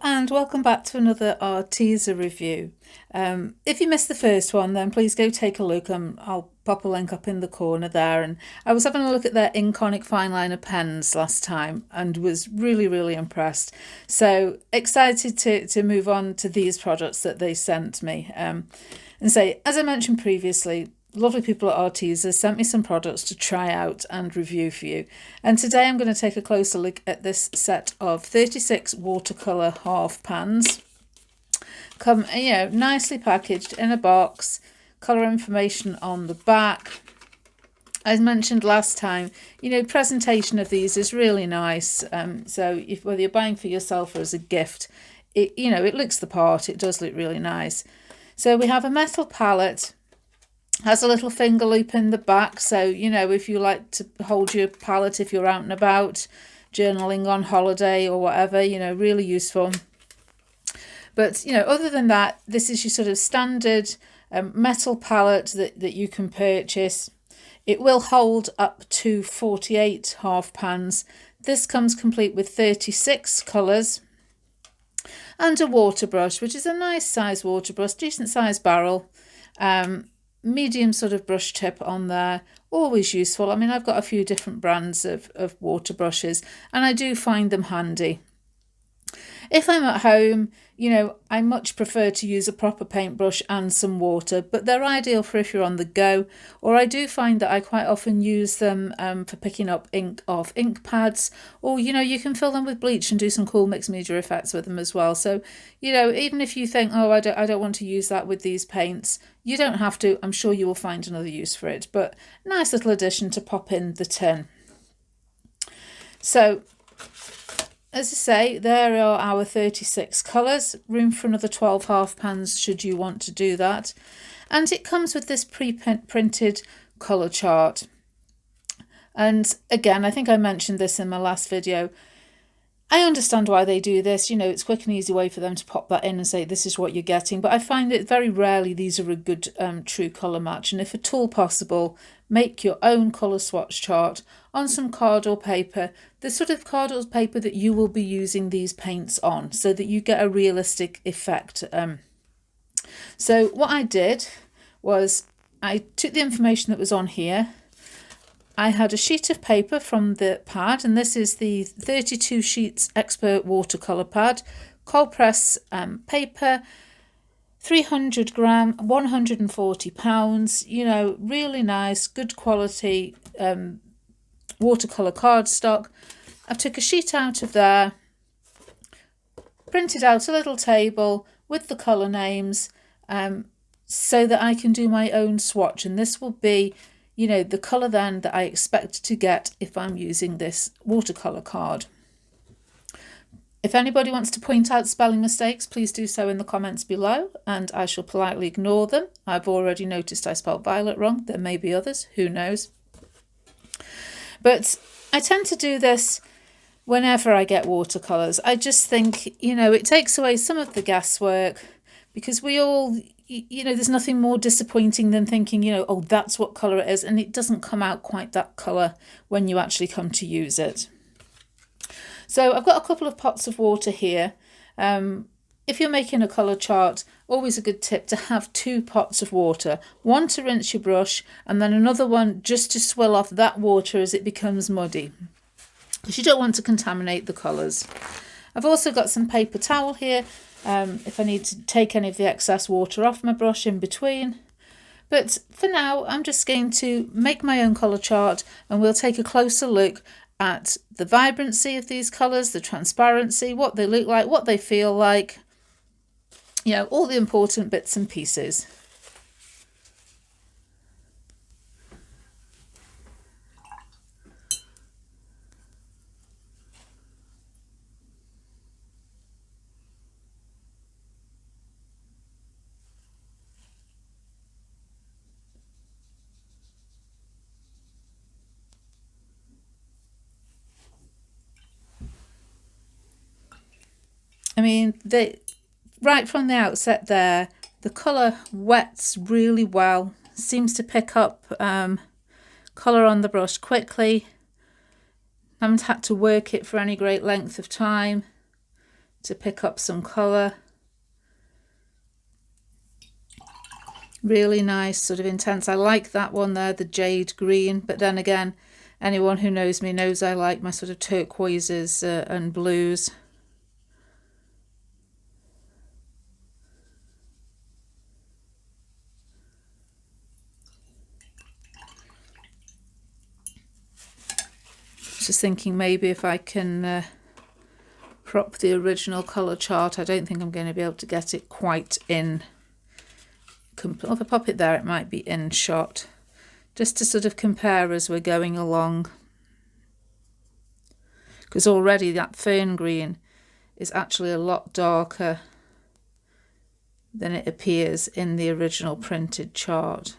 And welcome back to another Arteza review. If you missed the first one, then please go take a look. I'll pop a link up in the corner there. And I was having a look at their Inconic fine liner pens last time and was really impressed. So excited to move on to these products that they sent me. And say, as I mentioned previously, lovely people at Arteza sent me some products to try out and review for you. And today I'm going to take a closer look at this set of 36 watercolour half pans. Come, nicely packaged in a box, colour information on the back. As mentioned last time, presentation of these is really nice. So whether you're buying for yourself or as a gift, it looks the part. It does look really nice. So we have a metal palette. Has a little finger loop in the back, so if you like to hold your palette if you're out and about, journaling on holiday or whatever, really useful. But other than that, this is your sort of standard metal palette that you can purchase. It will hold up to 48 half pans. This comes complete with 36 colours and a water brush, which is a nice size water brush, decent size barrel. Medium sort of brush tip on there, always useful. I mean, I've got a few different brands of water brushes and I do find them handy. If I'm at home, I much prefer to use a proper paintbrush and some water, but they're ideal for if you're on the go, or I do find that I quite often use them for picking up ink off ink pads, or you can fill them with bleach and do some cool mixed media effects with them as well. So even if you think, oh, I don't want to use that with these paints, you don't have to. I'm sure you will find another use for it, but nice little addition to pop in the tin. So as I say, there are our 36 colours, room for another 12 half pans should you want to do that. And it comes with this pre-printed colour chart. And again, I think I mentioned this in my last video. I understand why they do this, it's a quick and easy way for them to pop that in and say this is what you're getting, but I find that very rarely these are a good true colour match, and if at all possible, make your own colour swatch chart on some card or paper, the sort of card or paper that you will be using these paints on, so that you get a realistic effect. So what I did was I took the information that was on here. I had a sheet of paper from the pad, and this is the 32 Sheets Expert Watercolour Pad, cold press paper, 300 gram, 140 pounds, really nice, good quality watercolour cardstock. I took a sheet out of there, printed out a little table with the colour names so that I can do my own swatch, and this will be the colour then that I expect to get if I'm using this watercolour card. If anybody wants to point out spelling mistakes, please do so in the comments below and I shall politely ignore them. I've already noticed I spelled violet wrong. There may be others, who knows. But I tend to do this whenever I get watercolours. I just think, it takes away some of the guesswork, because we all, there's nothing more disappointing than thinking, oh, that's what colour it is, and it doesn't come out quite that colour when you actually come to use it. So I've got a couple of pots of water here. If you're making a colour chart, always a good tip to have 2 pots of water, one to rinse your brush and then another one just to swill off that water as it becomes muddy, because you don't want to contaminate the colours. I've also got some paper towel here if I need to take any of the excess water off my brush in between. But for now, I'm just going to make my own colour chart, and we'll take a closer look at the vibrancy of these colours, the transparency, what they look like, what they feel like, all the important bits and pieces. I mean, right from the outset there, the colour wets really well, seems to pick up colour on the brush quickly. I haven't had to work it for any great length of time to pick up some colour. Really nice, sort of intense. I like that one there, the jade green, but then again, anyone who knows me knows I like my sort of turquoises and blues. Just thinking maybe if I can crop the original colour chart. I don't think I'm going to be able to get it quite in. If I pop it there, it might be in shot. Just to sort of compare as we're going along. Because already that fern green is actually a lot darker than it appears in the original printed chart.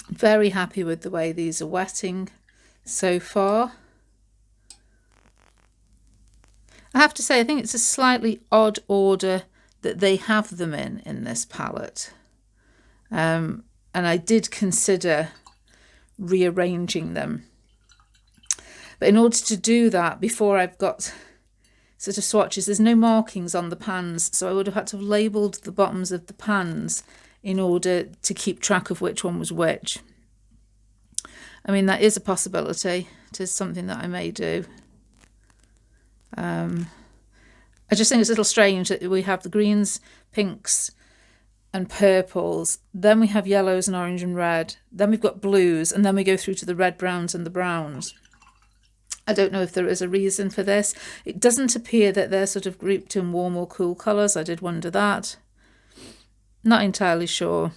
Very happy with the way these are wetting so far. I have to say, I think it's a slightly odd order that they have them in this palette. And I did consider rearranging them. But in order to do that, before I've got sort of swatches, there's no markings on the pans, so I would have had to have labelled the bottoms of the pans in order to keep track of which one was which. I mean, that is a possibility. It is something that I may do. I just think it's a little strange that we have the greens, pinks and purples, then we have yellows and orange and red, then we've got blues, and then we go through to the red, browns and the browns. I don't know if there is a reason for this. It doesn't appear that they're sort of grouped in warm or cool colours. I did wonder that. Not entirely sure.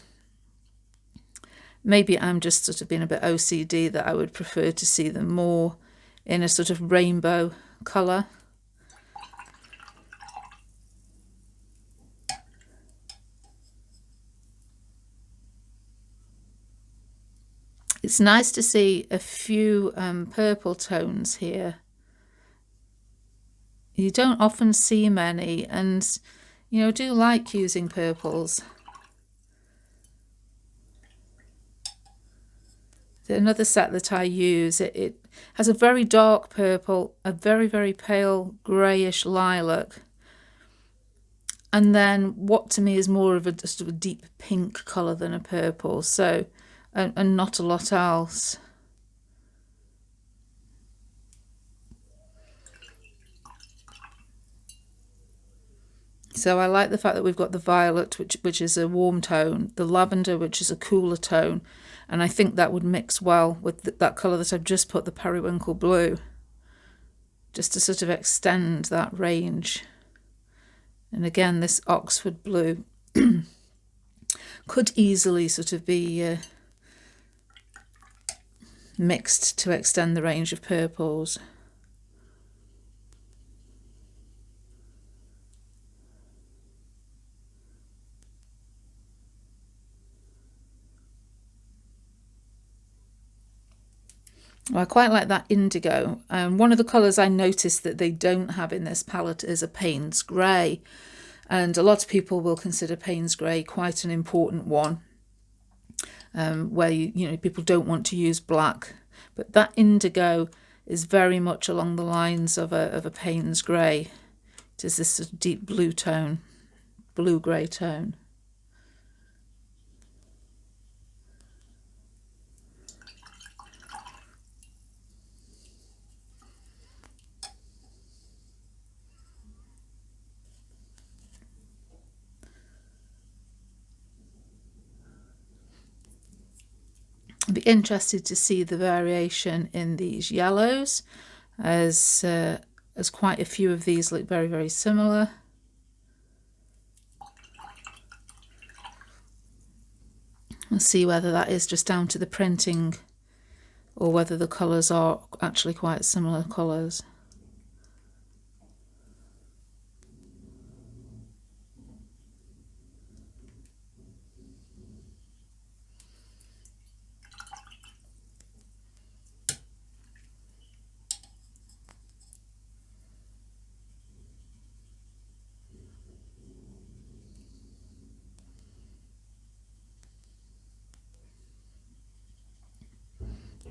Maybe I'm just sort of being a bit OCD that I would prefer to see them more in a sort of rainbow colour. It's nice to see a few purple tones here. You don't often see many, and you know, I do like using purples. Another set that I use, it has a very dark purple, a very, very pale greyish lilac, and then what to me is more of a sort of a deep pink colour than a purple, so and not a lot else. So I like the fact that we've got the violet, which is a warm tone, the lavender, which is a cooler tone, and I think that would mix well with that colour that I've just put, the periwinkle blue, just to sort of extend that range. And again, this Oxford blue could easily sort of be mixed to extend the range of purples. I quite like that indigo. One of the colours I noticed that they don't have in this palette is a Payne's Grey, and a lot of people will consider Payne's Grey quite an important one, where you know, people don't want to use black, but that indigo is very much along the lines of a Payne's Grey. It is this sort of deep blue tone, blue-grey tone. I'd be interested to see the variation in these yellows, as quite a few of these look very, very similar. We'll see whether that is just down to the printing or whether the colours are actually quite similar colours.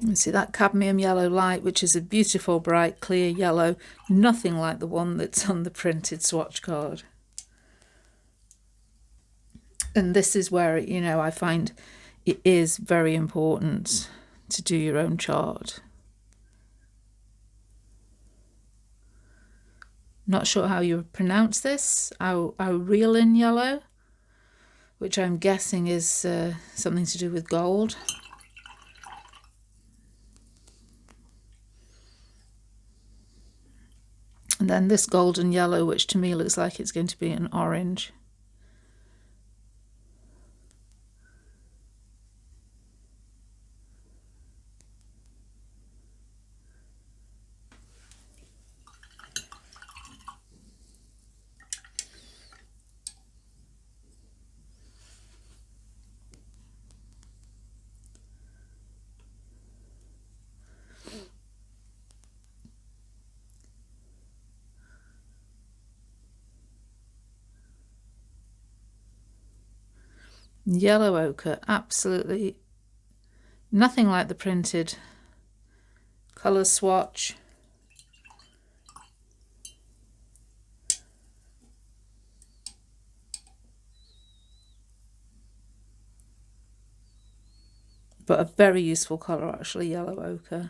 You see that cadmium yellow light, which is a beautiful bright clear yellow, nothing like the one that's on the printed swatch card. And this is where, you know, I find it is very important to do your own chart. Not sure how you pronounce this, Aurelian yellow, which I'm guessing is something to do with gold. And then this golden yellow, which to me looks like it's going to be an orange. Yellow ochre, absolutely nothing like the printed colour swatch. But a very useful colour actually, yellow ochre.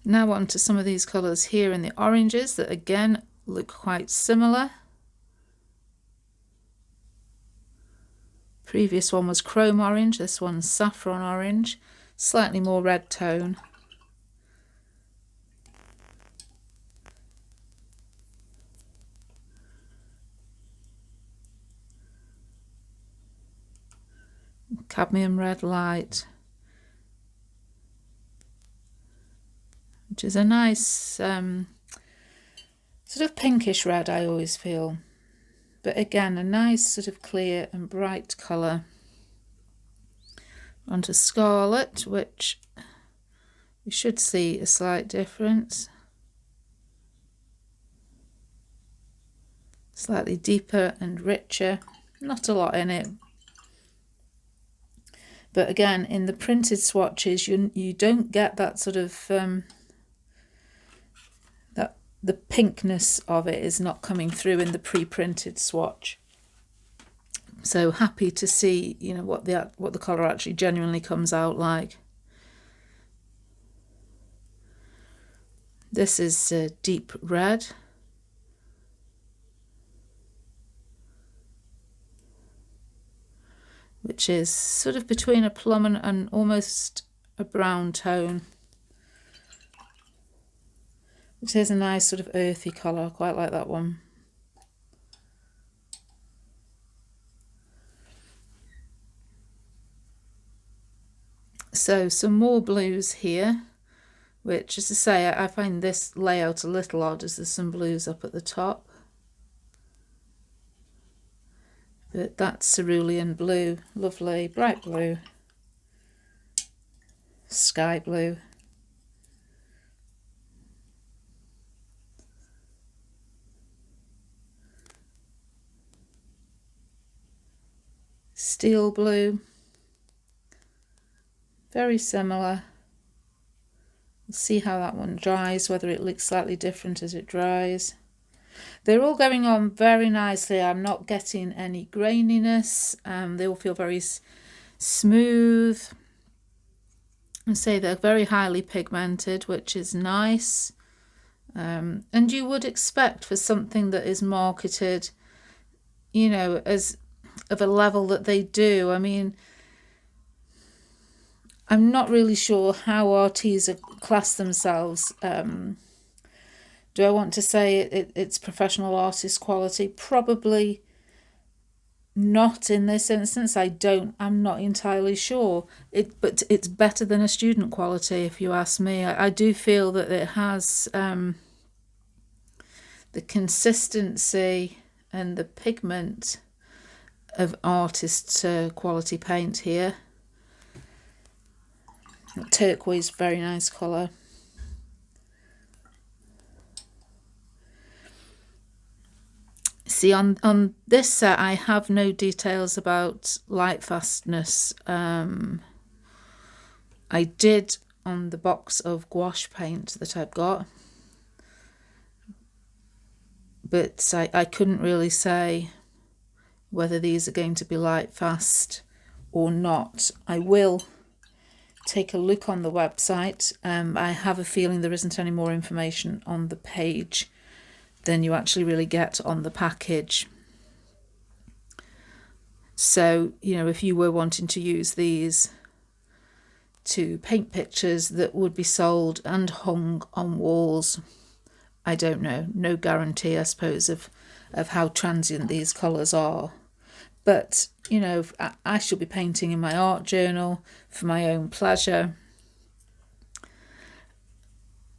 Now on to some of these colours here in the oranges that again look quite similar. Previous one was chrome orange, this one's saffron orange, slightly more red tone. Cadmium red light, which is a nice sort of pinkish red, I always feel. But again, a nice sort of clear and bright colour. Onto scarlet, which you should see a slight difference. Slightly deeper and richer, not a lot in it. But again, in the printed swatches, you don't get that sort of the pinkness of it is not coming through in the pre-printed swatch. So happy to see, you know, what the colour actually genuinely comes out like. This is deep red. Which is sort of between a plum and almost a brown tone. Which is a nice sort of earthy colour, I quite like that one. So some more blues here, which, as I say, I find this layout a little odd as there's some blues up at the top. But that's cerulean blue, lovely, bright blue, sky blue. Steel blue, very similar. We'll see how that one dries, whether it looks slightly different as it dries. They're all going on very nicely. I'm not getting any graininess. They all feel very smooth. And say they're very highly pigmented, which is nice. And you would expect for something that is marketed, you know, as of a level that they do. I mean, I'm not really sure how Arteza class themselves. Do I want to say it's professional artist quality? Probably not in this instance. I'm not entirely sure. But it's better than a student quality, if you ask me. I do feel that it has the consistency and the pigment of artist quality paint here. Turquoise, very nice colour. See, on this set I have no details about light fastness. I did on the box of gouache paint that I've got, but I couldn't really say whether these are going to be light fast or not. I will take a look on the website. I have a feeling there isn't any more information on the page than you actually really get on the package. So, you know, if you were wanting to use these to paint pictures that would be sold and hung on walls, I don't know, no guarantee, I suppose, of how transient these colours are. But, you know, I shall be painting in my art journal for my own pleasure.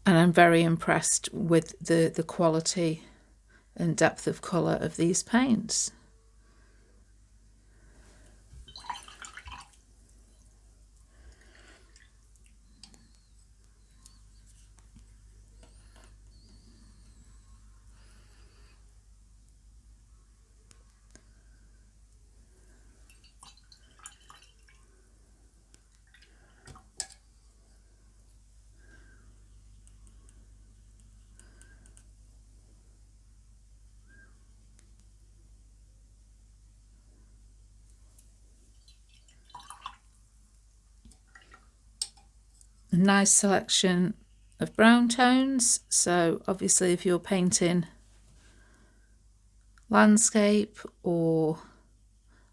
And I'm very impressed with the quality and depth of colour of these paints. A nice selection of brown tones. So obviously if you're painting landscape or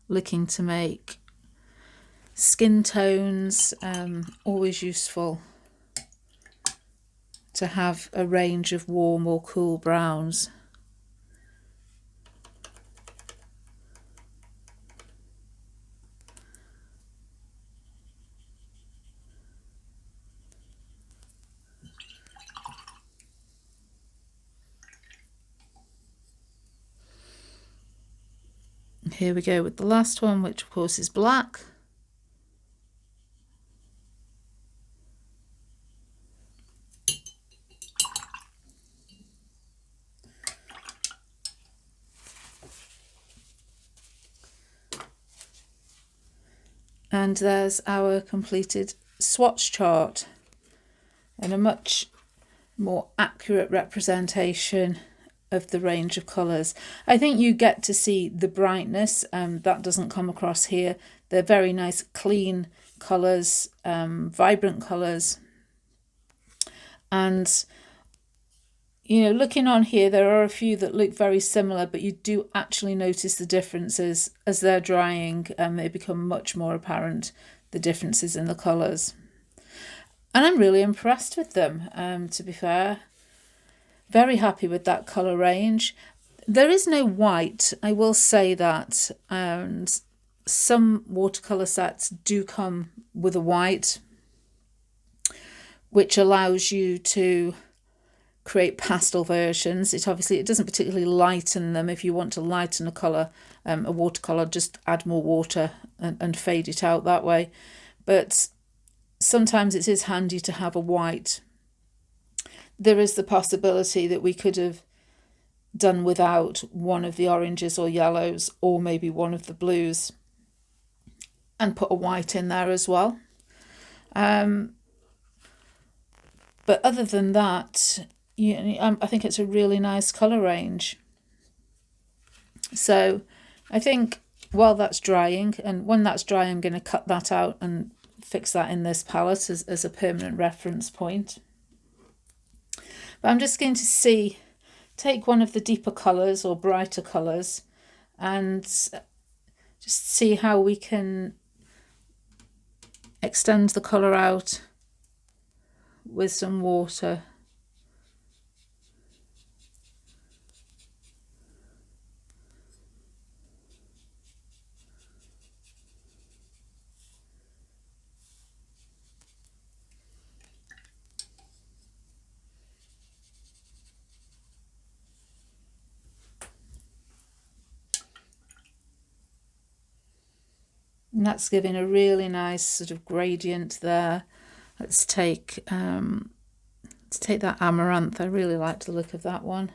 looking to make skin tones, always useful to have a range of warm or cool browns. Here we go with the last one, which of course is black. And there's our completed swatch chart and a much more accurate representation of the range of colours. I think you get to see the brightness, that doesn't come across here. They're very nice, clean colours, vibrant colours. And, you know, looking on here, there are a few that look very similar, but you do actually notice the differences as they're drying, and they become much more apparent, the differences in the colours. And I'm really impressed with them, to be fair. Very happy with that colour range. There is no white, I will say that, and some watercolour sets do come with a white, which allows you to create pastel versions. It doesn't particularly lighten them. If you want to lighten a colour, a watercolour, just add more water and fade it out that way. But sometimes it is handy to have a white. There is the possibility that we could have done without one of the oranges or yellows, or maybe one of the blues, and put a white in there as well. But other than that, I think it's a really nice colour range. So I think while that's drying, and when that's dry, I'm going to cut that out and fix that in this palette as a permanent reference point. But I'm just going to take one of the deeper colours or brighter colours and just see how we can extend the colour out with some water. And that's giving a really nice sort of gradient there. Let's take that Amaranth. I really like the look of that one.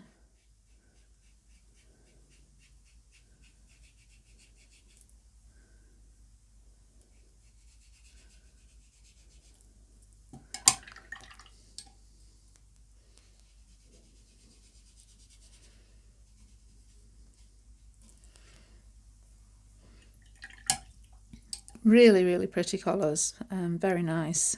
Really, really pretty colours. Very nice.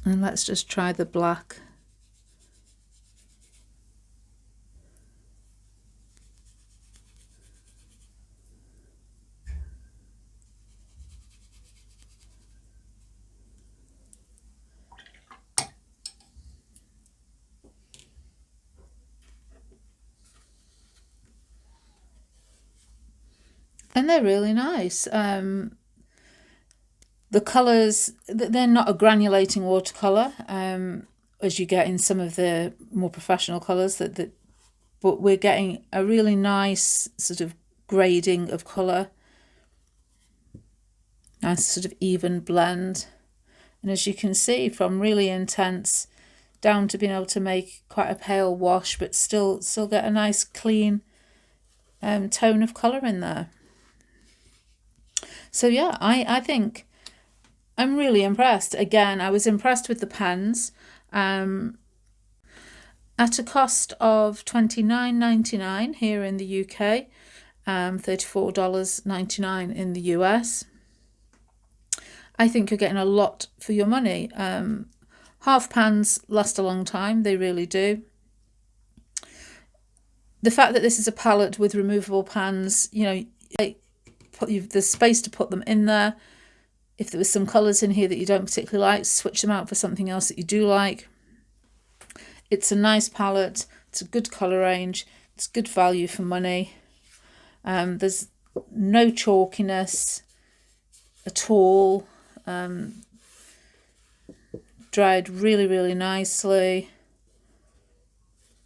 And let's just try the black. And they're really nice. The colours, they're not a granulating watercolour, as you get in some of the more professional colours, but we're getting a really nice sort of grading of colour. Nice sort of even blend. And as you can see, from really intense down to being able to make quite a pale wash, but still get a nice clean tone of colour in there. So yeah, I think I'm really impressed. Again, I was impressed with the pens. At a cost of $29.99 here in the UK, $34.99 in the US. I think you're getting a lot for your money. Half pans last a long time, they really do. The fact that this is a palette with removable pans, you know, there's space to put them in there. If there was some colours in here that you don't particularly like, switch them out for something else that you do like. It's a nice palette, it's a good colour range, it's good value for money. There's no chalkiness at all. Dried really, really nicely.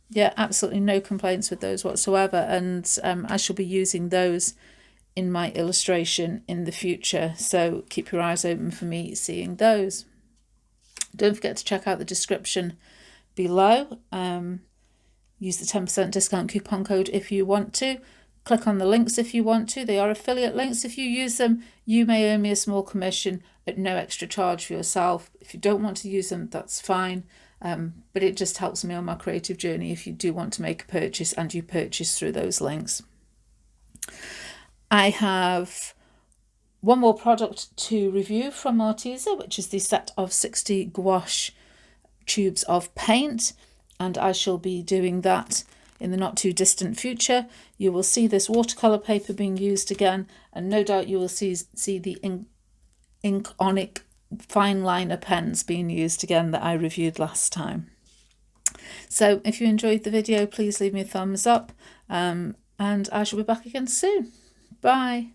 Yeah, absolutely no complaints with those whatsoever, and I shall be using those in my illustration in the future, so keep your eyes open for me seeing those. Don't forget to check out the description below. Use the 10% discount coupon code if you want to. Click on the links if you want to. They are affiliate links. If you use them, you may earn me a small commission at no extra charge for yourself. If you don't want to use them, that's fine. But it just helps me on my creative journey if you do want to make a purchase and you purchase through those links. I have one more product to review from Arteza, which is the set of 60 gouache tubes of paint, and I shall be doing that in the not too distant future. You will see this watercolour paper being used again, and no doubt you will see the Inconic fine liner pens being used again that I reviewed last time. So if you enjoyed the video, please leave me a thumbs up, and I shall be back again soon. Bye.